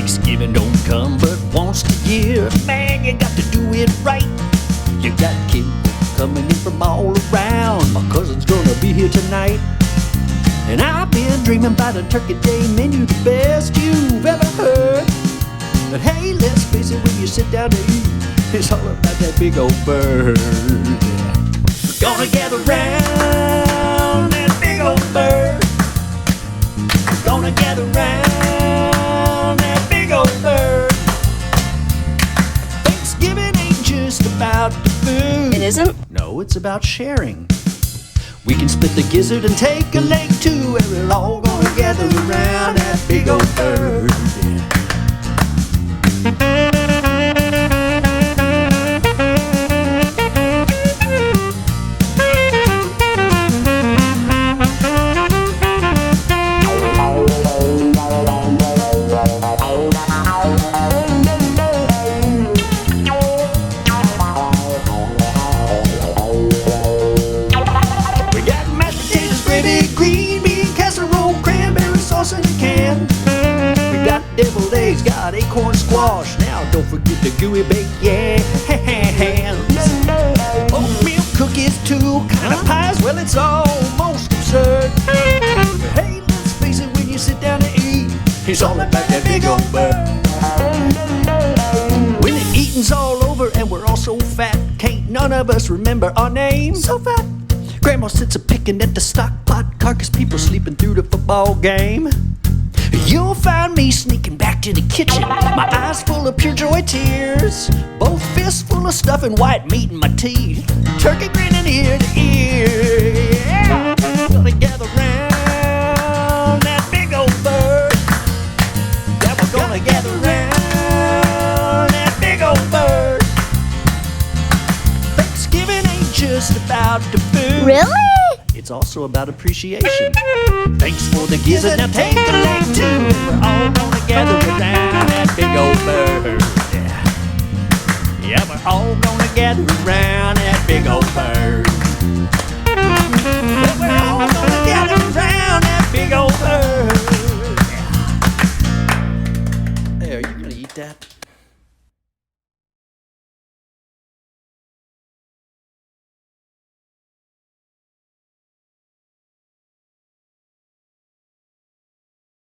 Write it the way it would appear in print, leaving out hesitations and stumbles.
Thanksgiving don't come but once a year. Man, you got to do it right. You got kids coming in from all around. My cousin's gonna be here tonight. And I've been dreaming about a Turkey Day menu, the best you've ever heard. But hey, let's face it, when you sit down to eat, it's all about that big old bird. We're gonna gather round that big old bird. We're gonna gather round that big old bird. Thanksgiving ain't just about the food. It isn't? No, it's about sharing. We can split the gizzard and take a leg too, and we're all gonna gather around that big old bird. Green bean casserole, cranberry sauce in a can. We got deviled eggs, got acorn squash. Now don't forget the gooey baked yams. Oatmeal cookies too, kind of pies, well it's almost absurd. But hey, let's face it, when you sit down to eat, it's all about that big old bird. When the eating's all over and we're all so fat, can't none of us remember our names. So fat. Grandma sits a picking at the stock pot, carcass people sleeping through the football game. You'll find me sneaking back to the kitchen, my eyes full of pure joy tears, both fists full of stuff and white meat in my teeth, turkey grinning ear to ear. Yeah, gonna gather round that big old bird. Yeah, we're gonna gather round that big old bird. Thanksgiving ain't just about the food. Really? It's also about appreciation. Thanks for the gizzard, now take a leg too. We're all gonna gather around that big old bird. Yeah, we're all gonna gather around that big old bird. We're all